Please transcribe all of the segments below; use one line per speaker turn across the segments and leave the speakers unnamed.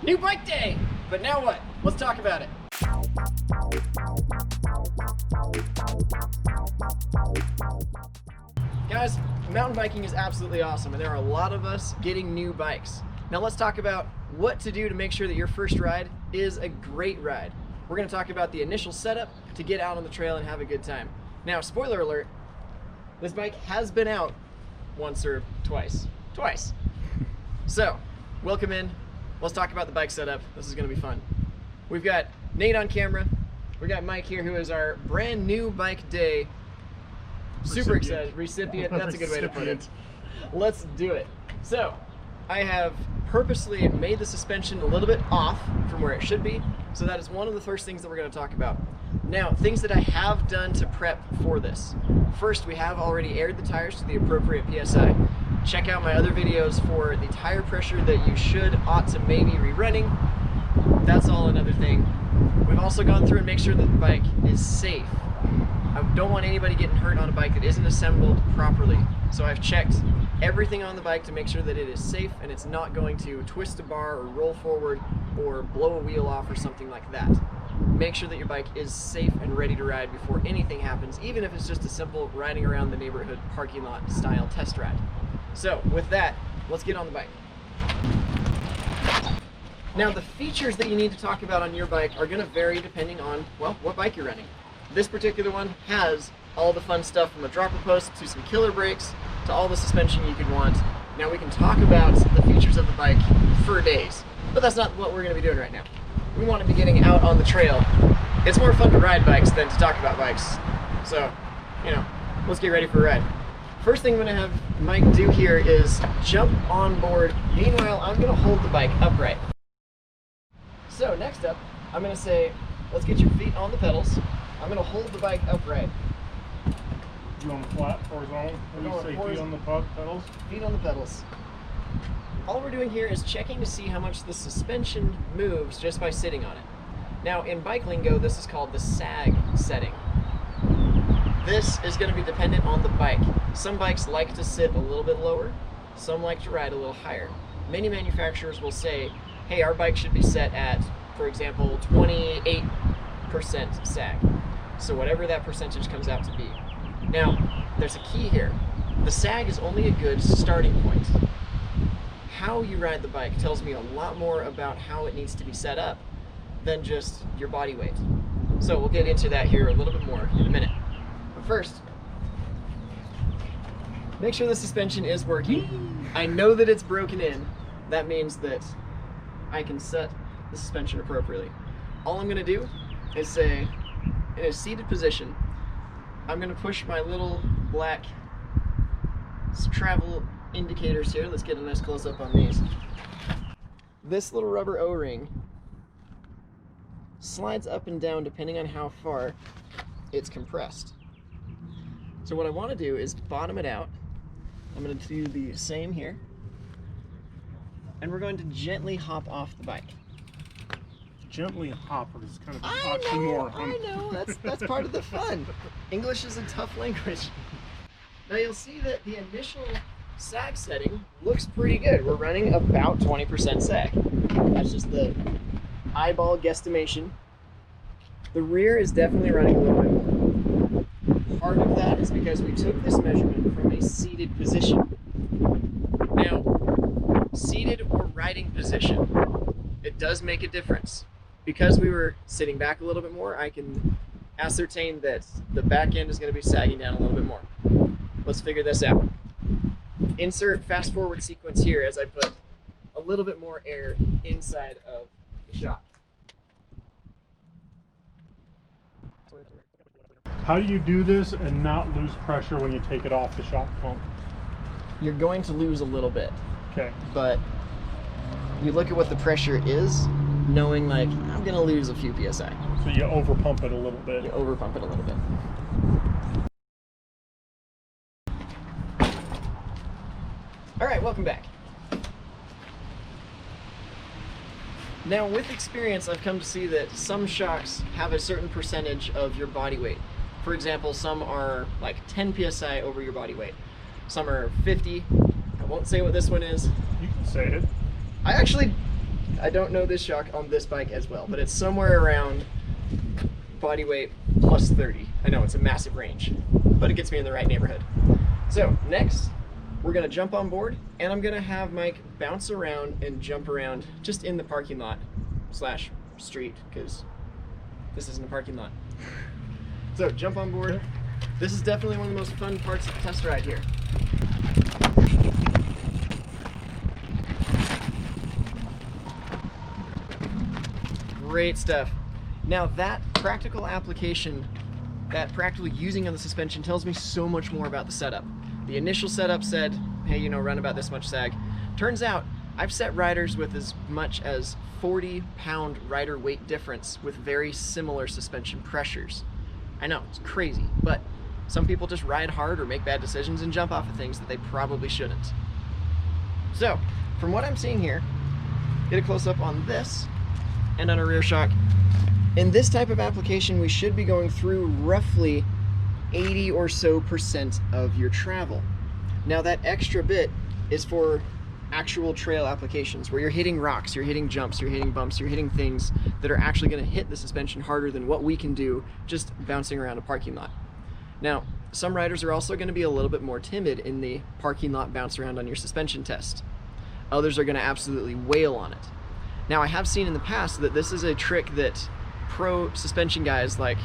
New bike day! But now what? Let's talk about it. Guys, mountain biking is absolutely awesome, and there are a lot of us getting new bikes. Now let's talk about what to do to make sure that your first ride is a great ride. We're going to talk about the initial setup to get out on the trail and have a good time. Now, spoiler alert, this bike has been out once or twice. Twice. So, welcome in. Let's talk about the bike setup. This is going to be fun. We've got Nate on camera. We got Mike here, who is our brand new bike day super excited recipient. That's a good way to put it. Let's do it. So, I have purposely made the suspension a little bit off from where it should be. So that is one of the first things that we're going to talk about. Now, things that I have done to prep for this. First, we have already aired the tires to the appropriate PSI. Check out my other videos for the tire pressure that you ought to maybe be running. That's all another thing. We've also gone through and make sure that the bike is safe. I don't want anybody getting hurt on a bike that isn't assembled properly. So I've checked everything on the bike to make sure that it is safe and it's not going to twist a bar or roll forward or blow a wheel off or something like that. Make sure that your bike is safe and ready to ride before anything happens, even if it's just a simple riding around the neighborhood parking lot style test ride. So with that, let's get on the bike. Now the features that you need to talk about on your bike are going to vary depending on, well, what bike you're running. This particular one has all the fun stuff from a dropper post to some killer brakes to all the suspension you could want. Now we can talk about the features of the bike for days, but that's not what we're going to be doing right now. We want to be getting out on the trail. It's more fun to ride bikes than to talk about bikes. So, let's get ready for a ride. First thing I'm going to have Mike do here is jump on board. Meanwhile, I'm going to hold the bike upright. So next up, I'm going to say, let's get your feet on the pedals. I'm going to hold the bike upright.
You on the flat, horizontal? Or you say feet on the pedals?
Feet on the pedals. All we're doing here is checking to see how much the suspension moves just by sitting on it. Now in bike lingo, this is called the sag setting. This is going to be dependent on the bike. Some bikes like to sit a little bit lower, some like to ride a little higher. Many manufacturers will say, hey, our bike should be set at, for example, 28% sag. So whatever that percentage comes out to be. Now, there's a key here. The sag is only a good starting point. How you ride the bike tells me a lot more about how it needs to be set up than just your body weight. So we'll get into that here a little bit more in a minute. But first, make sure the suspension is working. I know that it's broken in. That means that I can set the suspension appropriately. All I'm going to do is say, in a seated position, I'm going to push my little black travel indicators here. Let's get a nice close-up on these. This little rubber O-ring slides up and down depending on how far it's compressed. So what I want to do is bottom it out. I'm going to do the same here. And we're going to gently hop off the bike.
Gently hopper is kind of an
I
oxymoron.
know, that's part of the fun. English is a tough language. Now you'll see that the initial sag setting looks pretty good. We're running about 20% sag. That's just the eyeball guesstimation. The rear is definitely running a little bit more. Part of that is because we took this measurement from a seated position. Now, seated or riding position, it does make a difference. Because we were sitting back a little bit more, I can ascertain that the back end is going to be sagging down a little bit more. Let's figure this out. Insert fast forward sequence here as I put a little bit more air inside of the shock.
How do you do this and not lose pressure when you take it off the shock pump?
You're going to lose a little bit.
Okay.
But you look at what the pressure is, knowing like, I'm going to lose a few PSI.
So you over pump it a little bit.
You over pump it a little bit. All right, welcome back. Now with experience, I've come to see that some shocks have a certain percentage of your body weight. For example, some are like 10 PSI over your body weight. Some are 50. I won't say what this one is.
You can say it.
I actually I don't know this shock on this bike as well, but it's somewhere around body weight plus 30. I know it's a massive range, but it gets me in the right neighborhood. So next, we're gonna jump on board, and I'm gonna have Mike bounce around and jump around just in the parking lot slash street, because this isn't a parking lot. So jump on board. This is definitely one of the most fun parts of the test ride here. Great stuff. Now that practical application, that practical using of the suspension tells me so much more about the setup. The initial setup said, hey, you know, run about this much sag. Turns out I've set riders with as much as 40-pound rider weight difference with very similar suspension pressures. I know, it's crazy, but some people just ride hard or make bad decisions and jump off of things that they probably shouldn't. So, from what I'm seeing here, get a close-up on this and on a rear shock. In this type of application, we should be going through roughly 80 or so % of your travel. Now that extra bit is for actual trail applications where you're hitting rocks, you're hitting jumps, you're hitting bumps, you're hitting things that are actually going to hit the suspension harder than what we can do just bouncing around a parking lot. Now, some riders are also going to be a little bit more timid in the parking lot bounce around on your suspension test. Others are going to absolutely wail on it. Now, I have seen in the past that this is a trick that pro suspension guys like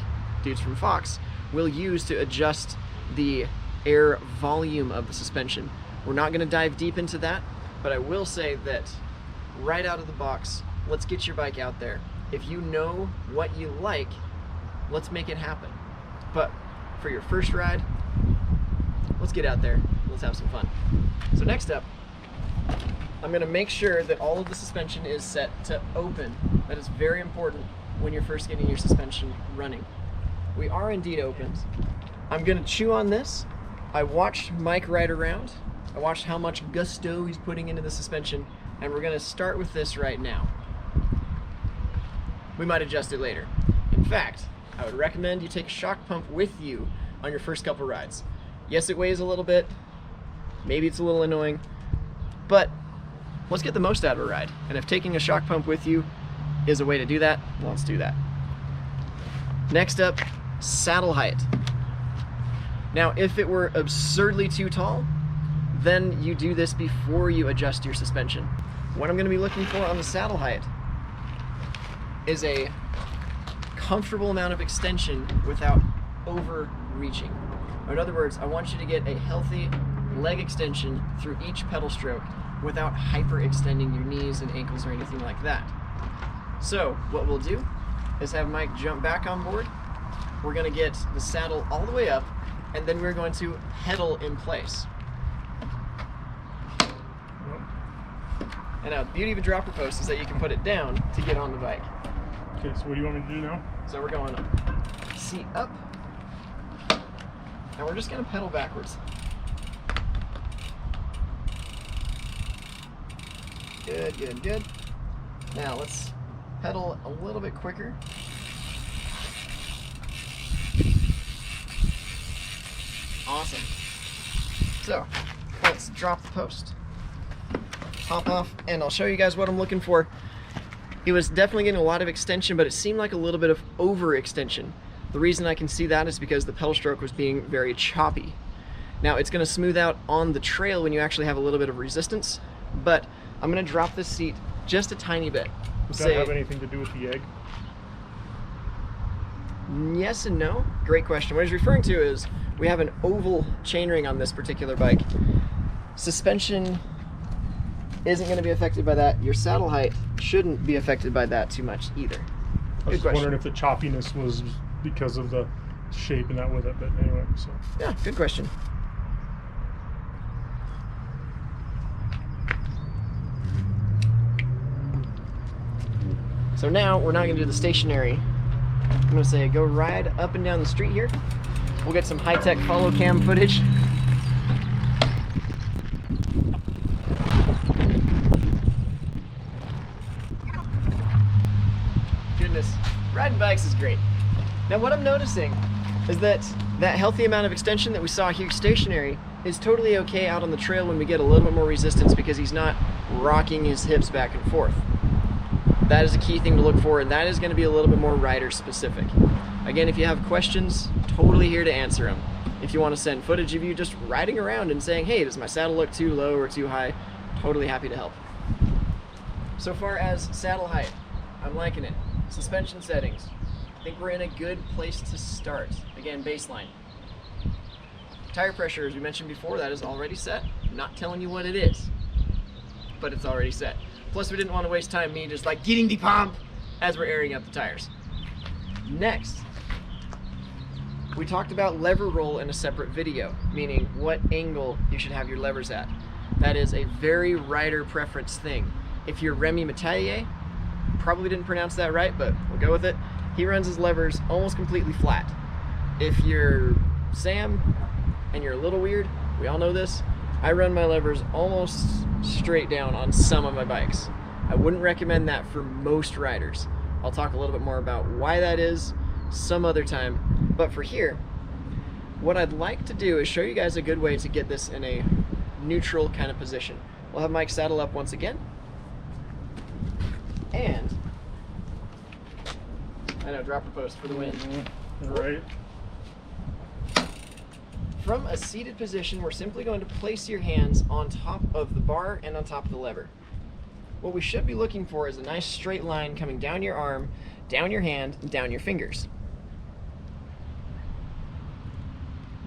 dudes from Fox will use to adjust the air volume of the suspension. We're not going to dive deep into that, but I will say that right out of the box, let's get your bike out there. If you know what you like, let's make it happen. But for your first ride, let's get out there, let's have some fun. So next up, I'm going to make sure that all of the suspension is set to open. That is very important when you're first getting your suspension running. We are indeed opened. I'm going to chew on this. I watched Mike ride around. I watched how much gusto he's putting into the suspension, and we're going to start with this right now. We might adjust it later. In fact, I would recommend you take a shock pump with you on your first couple rides. Yes, it weighs a little bit. Maybe it's a little annoying, but let's get the most out of a ride. And if taking a shock pump with you is a way to do that, let's do that. Next up, saddle height. Now, if it were absurdly too tall, then you do this before you adjust your suspension. What I'm going to be looking for on the saddle height is a comfortable amount of extension without overreaching. In other words, I want you to get a healthy leg extension through each pedal stroke without hyperextending your knees and ankles or anything like that. So what we'll do is have Mike jump back on board. We're going to get the saddle all the way up, and then we're going to pedal in place. And now the beauty of a dropper post is that you can put it down to get on the bike.
Okay, so what do you want me to do now?
So we're going seat up, and we're just going to pedal backwards. Good, good, good. Now let's pedal a little bit quicker. Awesome. So let's drop the post, hop off, and I'll show you guys what I'm looking for. It was definitely getting a lot of extension, but it seemed like a little bit of overextension. The reason I can see that is because the pedal stroke was being very choppy. Now it's going to smooth out on the trail when you actually have a little bit of resistance, but I'm going to drop this seat just a tiny bit.
Does that have anything to do with the egg?
Yes and no. Great question. What he's referring to is we have an oval chainring on this particular bike. Suspension isn't going to be affected by that. Your saddle height shouldn't be affected by that too much either.
I was just wondering if the choppiness was because of the shape and that with it, but anyway, so.
Yeah, good question. So now we're not going to do the stationary. I'm going to say go ride up and down the street here. We'll get some high-tech follow cam footage. Goodness, riding bikes is great. Now what I'm noticing is that healthy amount of extension that we saw here stationary is totally okay out on the trail when we get a little bit more resistance because he's not rocking his hips back and forth. That is a key thing to look for, and that is going to be a little bit more rider specific. Again, if you have questions, totally here to answer them. If you want to send footage of you just riding around and saying, hey, does my saddle look too low or too high, totally happy to help. So far as saddle height, I'm liking it. Suspension settings, I think we're in a good place to start. Again, baseline. Tire pressure, as we mentioned before, that is already set. I'm not telling you what it is, but it's already set. Plus, we didn't want to waste time me just like getting the pump as we're airing up the tires. Next, we talked about lever roll in a separate video, meaning what angle you should have your levers at. That is a very rider preference thing. If you're Remy Metayer, probably didn't pronounce that right, but we'll go with it. He runs his levers almost completely flat. If you're Sam and you're a little weird, we all know this, I run my levers almost straight down on some of my bikes. I wouldn't recommend that for most riders. I'll talk a little bit more about why that is some other time. But for here, what I'd like to do is show you guys a good way to get this in a neutral kind of position. We'll have Mike saddle up once again. And, I know, dropper post for the win.
Right.
From a seated position, we're simply going to place your hands on top of the bar and on top of the lever. What we should be looking for is a nice straight line coming down your arm, down your hand, and down your fingers.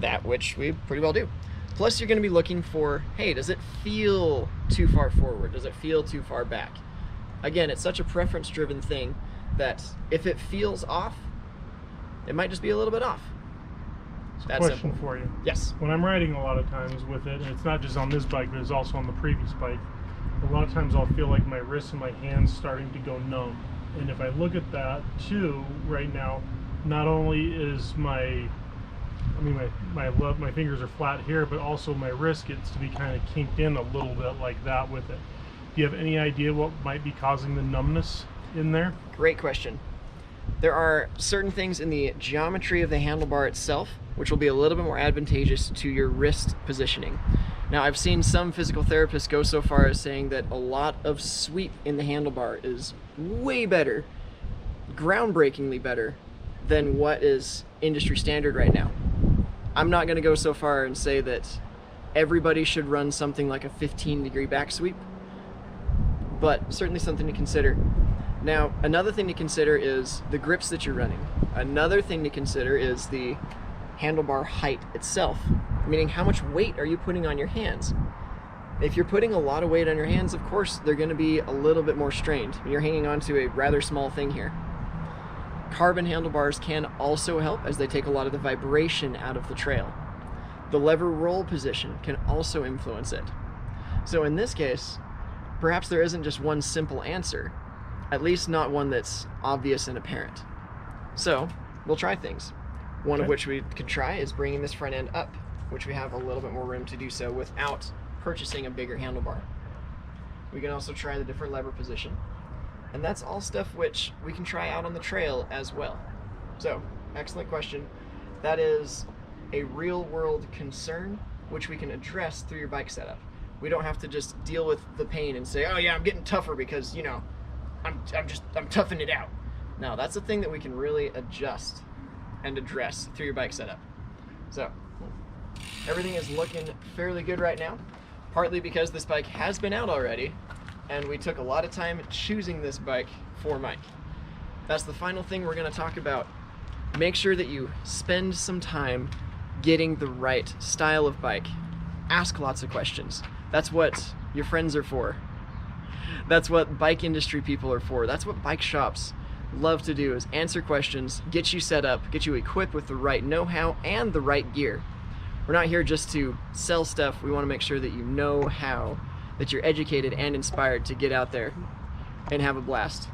That which we pretty well do. Plus, you're going to be looking for, hey, does it feel too far forward? Does it feel too far back? Again, it's such a preference-driven thing that if it feels off, it might just be a little bit off.
Question for you.
Yes.
When I'm riding a lot of times with it, and it's not just on this bike, but it's also on the previous bike, a lot of times I'll feel like my wrists and my hands starting to go numb. And if I look at that too, right now, not only is my fingers are flat here, but also my wrist gets to be kind of kinked in a little bit like that with it. Do you have any idea what might be causing the numbness in there?
Great question. There are certain things in the geometry of the handlebar itself which will be a little bit more advantageous to your wrist positioning. Now, I've seen some physical therapists go so far as saying that a lot of sweep in the handlebar is way better, groundbreakingly better, than what is industry standard right now. I'm not going to go so far and say that everybody should run something like a 15-degree back sweep, but certainly something to consider. Now, another thing to consider is the grips that you're running. Another thing to consider is the handlebar height itself, meaning how much weight are you putting on your hands? If you're putting a lot of weight on your hands, of course, they're going to be a little bit more strained. You're hanging on to a rather small thing here. Carbon handlebars can also help as they take a lot of the vibration out of the trail. The lever roll position can also influence it. So in this case, perhaps there isn't just one simple answer, at least not one that's obvious and apparent. So we'll try things. One of which we could try is bringing this front end up, which we have a little bit more room to do so without purchasing a bigger handlebar. We can also try the different lever position. And that's all stuff which we can try out on the trail as well. So, excellent question. That is a real world concern which we can address through your bike setup. We don't have to just deal with the pain and say, oh yeah, I'm getting tougher because, you know, I'm toughing it out. No, that's a thing that we can really adjust and address through your bike setup. So, everything is looking fairly good right now, partly because this bike has been out already, and we took a lot of time choosing this bike for Mike. That's the final thing we're going to talk about. Make sure that you spend some time getting the right style of bike. Ask lots of questions. That's what your friends are for. That's what bike industry people are for. That's what bike shops love to do, is answer questions, get you set up, get you equipped with the right know-how and the right gear. We're not here just to sell stuff. We want to make sure that you know how, that you're educated and inspired to get out there and have a blast.